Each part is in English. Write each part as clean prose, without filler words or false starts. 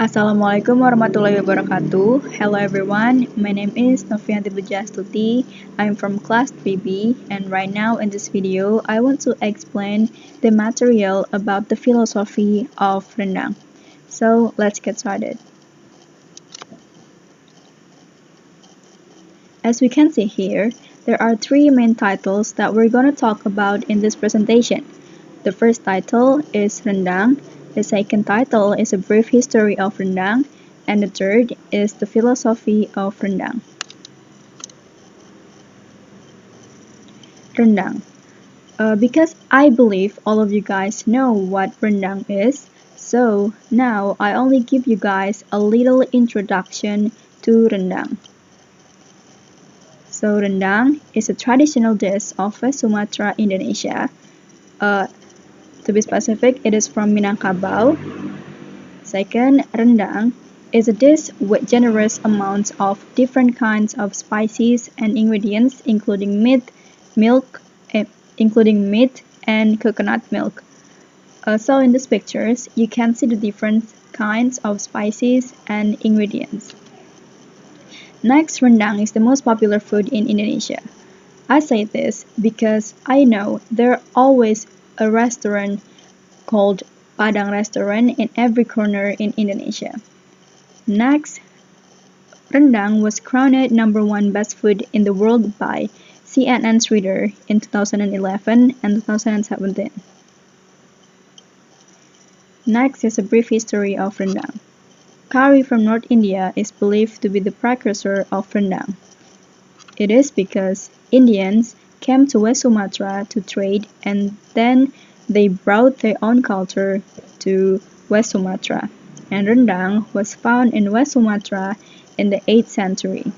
Assalamualaikum warahmatullahi wabarakatuh. Hello everyone, my name is Novianti Pujiastuti. I'm from class 3B and right now in this video I want to explain the material about the philosophy of rendang. So let's get started. As we can see here, there are three main titles that we're going to talk about in this presentation. The first title is Rendang, the second title is a brief history of rendang, and the third is the philosophy of rendang. Rendang. Because I believe all of you guys know what rendang is, so now I only give you guys a little introduction to rendang. So rendang is a traditional dish of West Sumatra, Indonesia. To be specific, it is from Minangkabau. Second, rendang is a dish with generous amounts of different kinds of spices and ingredients, including meat and coconut milk. So in these pictures, you can see the different kinds of spices and ingredients. Next, rendang is the most popular food in Indonesia. I say this because I know there are always a restaurant called Padang restaurant in every corner in Indonesia. Next, rendang was crowned number 1 best food in the world by CNN's Reader in 2011 and 2017. Next is a brief history of rendang. Curry from North India is believed to be the precursor of rendang. It is because Indians came to West Sumatra to trade and then they brought their own culture to West Sumatra, and rendang was found in West Sumatra in the 8th century.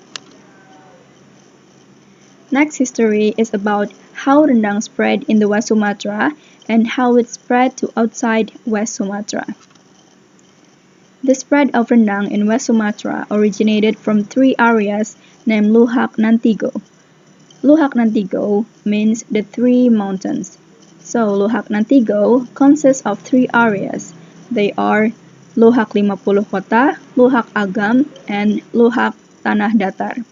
Next history is about how rendang spread in the West Sumatra and how it spread to outside West Sumatra. The spread of rendang in West Sumatra originated from 3 areas named Luhak Nantigo. Luhak Nantigo means the 3 mountains. So Luhak Nantigo consists of 3 areas. They are Luhak 50 Kota, Luhak Agam, and Luhak Tanah Datar.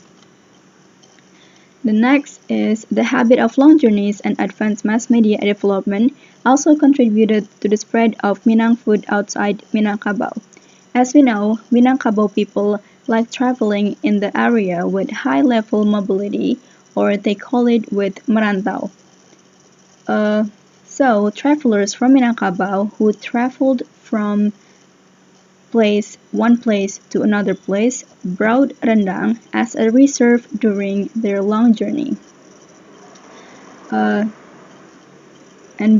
The next is the habit of long journeys and advanced mass media development also contributed to the spread of Minang food outside Minangkabau. As we know, Minangkabau people like traveling in the area with high-level mobility, or they call it with merantau. So travelers from Minangkabau who traveled from one place to another place brought rendang as a reserve during their long journey. And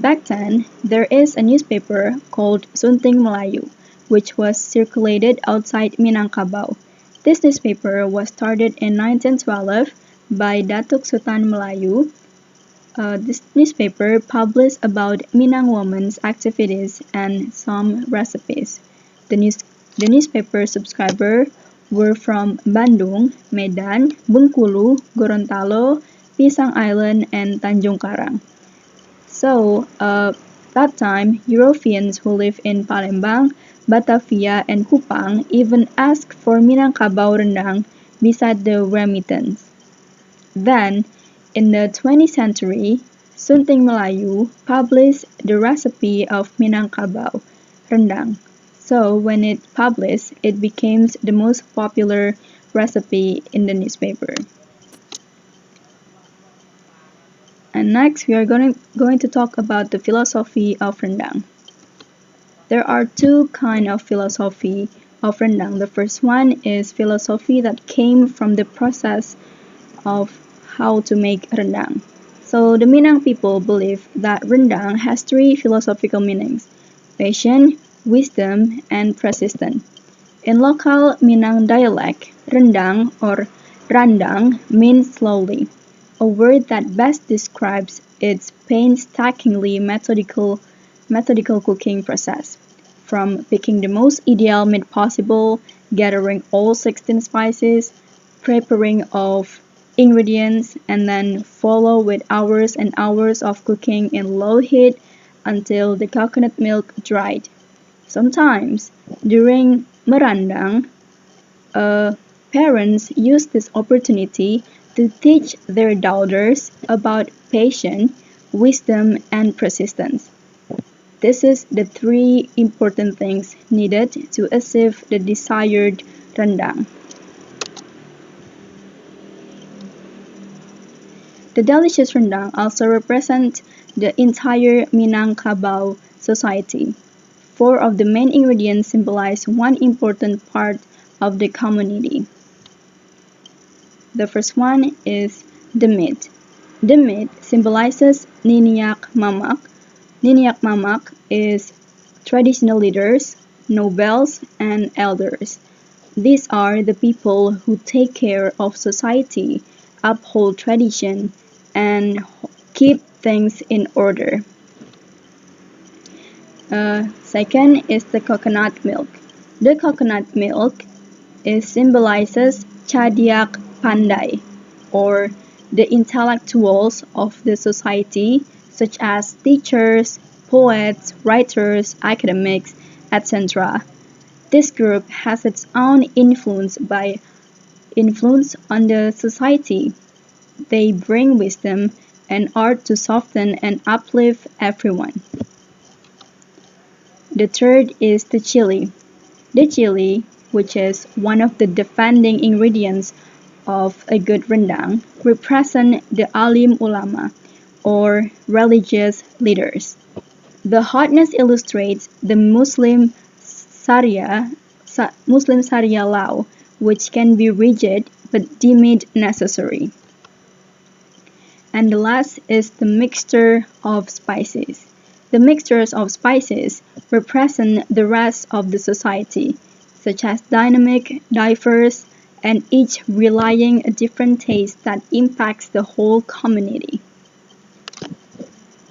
back then, there is a newspaper called Sunting Melayu, which was circulated outside Minangkabau. This newspaper was started in 1912 by Datuk Sultan Melayu. This newspaper published about Minang women's activities and some recipes. The newspaper subscribers were from Bandung, Medan, Bengkulu, Gorontalo, Pisang Island, and Tanjung Karang. So, that time, Europeans who live in Palembang, Batavia, and Kupang even asked for Minangkabau rendang beside the remittance. Then, in the 20th century, Sunting Melayu published the recipe of Minangkabau rendang. So, when it published, it became the most popular recipe in the newspaper. And next, we are going to talk about the philosophy of rendang. There are 2 kinds of philosophy of rendang. The first one is philosophy that came from the process of how to make rendang. So the Minang people believe that rendang has 3 philosophical meanings: patient, wisdom, and persistent. In local Minang dialect, rendang or randang means slowly, a word that best describes its painstakingly methodical cooking process. From picking the most ideal meat possible, gathering all 16 spices, preparing of ingredients, and then follow with hours and hours of cooking in low heat until the coconut milk dried. Sometimes, during merandang, parents use this opportunity to teach their daughters about patience, wisdom, and persistence. This is the three important things needed to achieve the desired rendang. The delicious rendang also represents the entire Minangkabau society. Four of the main ingredients symbolize one important part of the community. The first one is the meat. The meat symbolizes Niniak Mamak. Niniak Mamak is traditional leaders, nobles, and elders. These are the people who take care of society, uphold tradition, and keep things in order. Second is the coconut milk. The coconut milk symbolizes Chadiak Pandai, or the intellectuals of the society, such as teachers, poets, writers, academics, etc. This group has its own influence on the society. They bring wisdom and art to soften and uplift everyone. The third is the chili. The chili, which is one of the defending ingredients of a good rendang, represent the alim ulama, or religious leaders. The hotness illustrates the Muslim Sharia law, which can be rigid but deemed necessary. And the last is the mixture of spices. The mixtures of spices represent the rest of the society, such as dynamic, diverse, and each relying a different taste that impacts the whole community.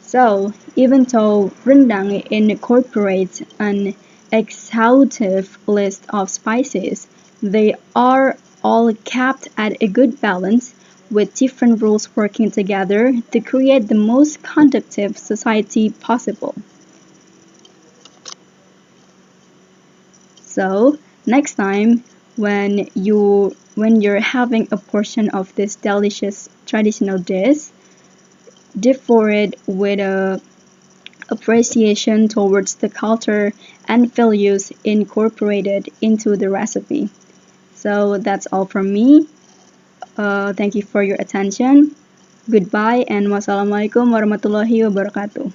So, even though rendang incorporates an exhaustive list of spices, they are all kept at a good balance, with different rules working together to create the most conducive society possible. So, next time when you're having a portion of this delicious traditional dish, devour it with a appreciation towards the culture and values incorporated into the recipe. So that's all from me. Thank you for your attention. Goodbye and wassalamualaikum warahmatullahi wabarakatuh.